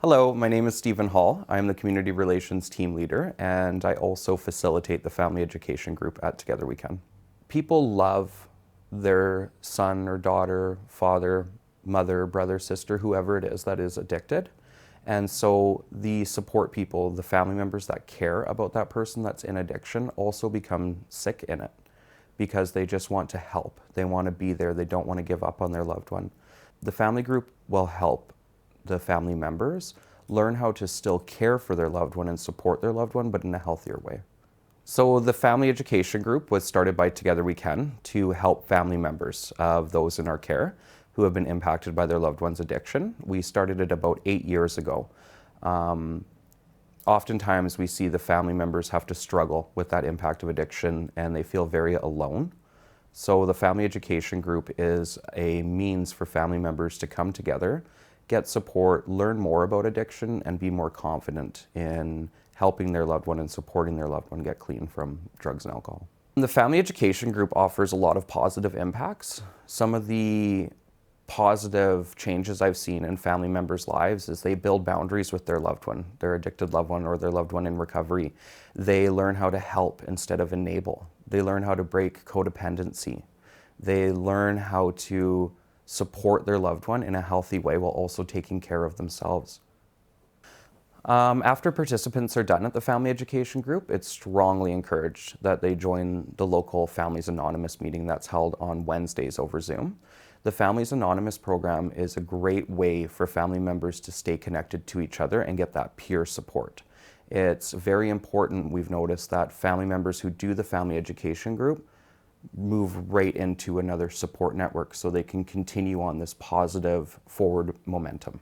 Hello, my name is Stephen Hall. I'm the Community Relations Team Leader, and I also facilitate the Family Education Group at Together We Can. People love their son or daughter, father, mother, brother, sister, whoever it is that is addicted. And so the support people, the family members that care about that person that's in addiction, also become sick in it because they just want to help. They want to be there. They don't want to give up on their loved one. The family group will help the family members learn how to still care for their loved one and support their loved one, but in a healthier way. So the Family Education Group was started by Together We Can to help family members of those in our care who have been impacted by their loved one's addiction. We started it about 8 years ago. Oftentimes we see the family members have to struggle with that impact of addiction and they feel very alone. So the Family Education Group is a means for family members to come together, get support, learn more about addiction, and be more confident in helping their loved one and supporting their loved one get clean from drugs and alcohol. The Family Education Group offers a lot of positive impacts. Some of the positive changes I've seen in family members' lives is they build boundaries with their loved one, their addicted loved one or their loved one in recovery. They learn how to help instead of enable. They learn how to break codependency. They learn how to support their loved one in a healthy way while also taking care of themselves. After participants are done at the Family Education Group, it's strongly encouraged that they join the local Families Anonymous meeting that's held on Wednesdays over Zoom. The Families Anonymous program is a great way for family members to stay connected to each other and get that peer support. It's very important, we've noticed, that family members who do the Family Education Group move right into another support network so they can continue on this positive forward momentum.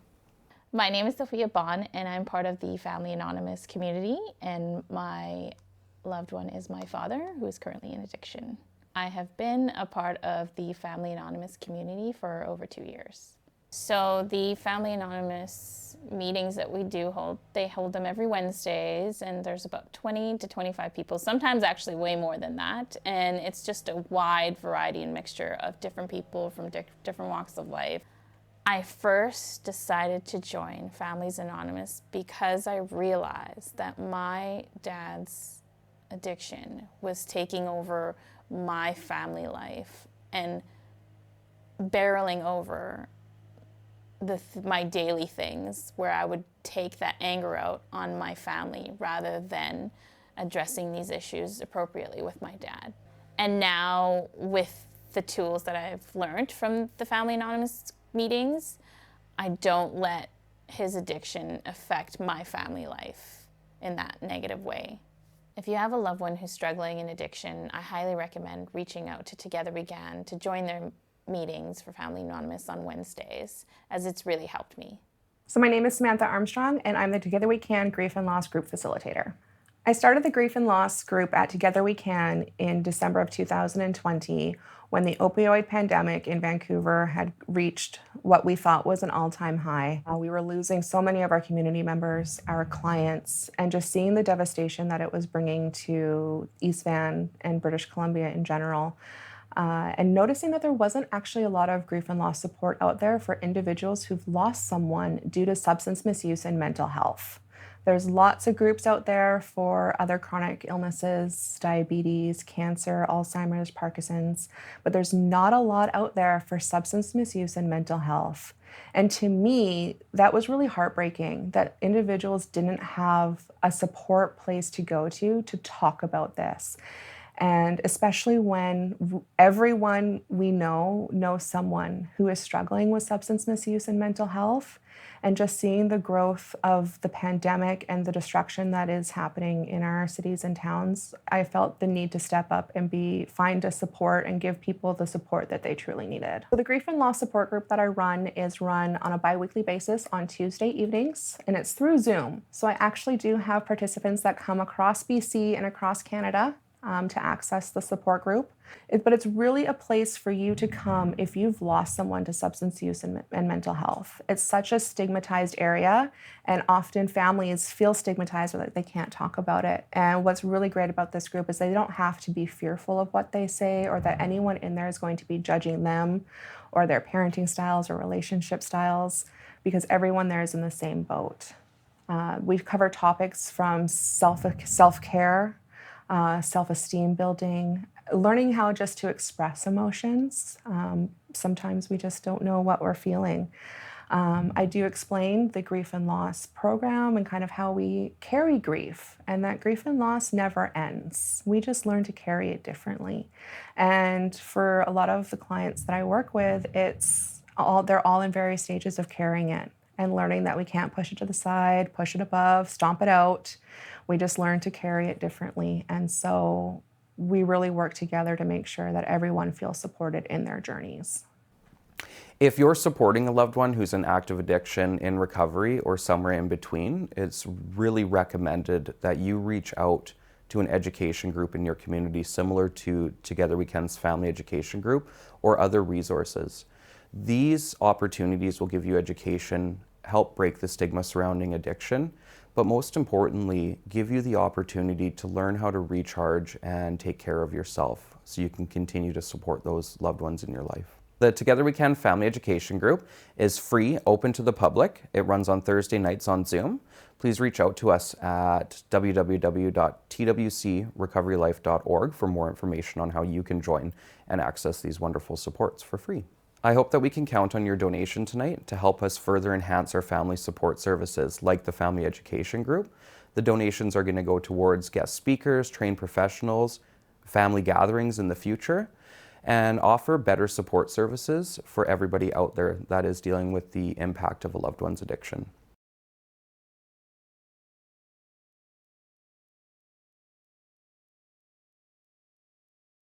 My name is Sophia Bhan, and I'm part of the Family Anonymous community, and my loved one is my father, who is currently in addiction. I have been a part of the Family Anonymous community for over 2 years. So the Family Anonymous meetings that we do hold, they hold them every Wednesdays, and there's about 20 to 25 people, sometimes actually way more than that. And it's just a wide variety and mixture of different people from different walks of life. I first decided to join Families Anonymous because I realized that my dad's addiction was taking over my family life and barreling over my daily things, where I would take that anger out on my family rather than addressing these issues appropriately with my dad. And now with the tools that I've learned from the Family Anonymous meetings, I don't let his addiction affect my family life in that negative way. If you have a loved one who's struggling in addiction, I highly recommend reaching out to Together We Can to join their meetings for Family Anonymous on Wednesdays, as it's really helped me. So my name is Samantha Armstrong, and I'm the Together We Can Grief and Loss Group Facilitator. I started the Grief and Loss Group at Together We Can in December of 2020, when the opioid pandemic in Vancouver had reached what we thought was an all-time high. We were losing so many of our community members, our clients, and just seeing the devastation that it was bringing to East Van and British Columbia in general. And noticing that there wasn't actually a lot of grief and loss support out there for individuals who've lost someone due to substance misuse and mental health. There's lots of groups out there for other chronic illnesses, diabetes, cancer, Alzheimer's, Parkinson's, but there's not a lot out there for substance misuse and mental health. And to me, that was really heartbreaking that individuals didn't have a support place to go to talk about this. And especially when everyone we know knows someone who is struggling with substance misuse and mental health, and just seeing the growth of the pandemic and the destruction that is happening in our cities and towns, I felt the need to step up and find a support and give people the support that they truly needed. So the Grief and Loss Support Group that I run is run on a bi-weekly basis on Tuesday evenings, and it's through Zoom. So I actually do have participants that come across BC and across Canada to access the support group. But it's really a place for you to come if you've lost someone to substance use and mental health. It's such a stigmatized area, and often families feel stigmatized or that they can't talk about it. And what's really great about this group is they don't have to be fearful of what they say or that anyone in there is going to be judging them or their parenting styles or relationship styles, because everyone there is in the same boat. We cover topics from self-care, self-esteem building, learning how just to express emotions. Sometimes we just don't know what we're feeling. I do explain the grief and loss program and kind of how we carry grief, and that grief and loss never ends. We just learn to carry it differently. And for a lot of the clients that I work with, they're all in various stages of carrying it and learning that we can't push it to the side, push it above, stomp it out. We just learn to carry it differently. And so we really work together to make sure that everyone feels supported in their journeys. If you're supporting a loved one who's in active addiction, in recovery, or somewhere in between, it's really recommended that you reach out to an education group in your community similar to Together We Can's family education group or other resources. These opportunities will give you education, help break the stigma surrounding addiction, but most importantly, give you the opportunity to learn how to recharge and take care of yourself so you can continue to support those loved ones in your life. The Together We Can family education group is free, open to the public. It runs on Thursday nights on Zoom. Please reach out to us at www.twcrecoverylife.org for more information on how you can join and access these wonderful supports for free. I hope that we can count on your donation tonight to help us further enhance our family support services like the family education group. The donations are going to go towards guest speakers, trained professionals, family gatherings in the future, and offer better support services for everybody out there that is dealing with the impact of a loved one's addiction.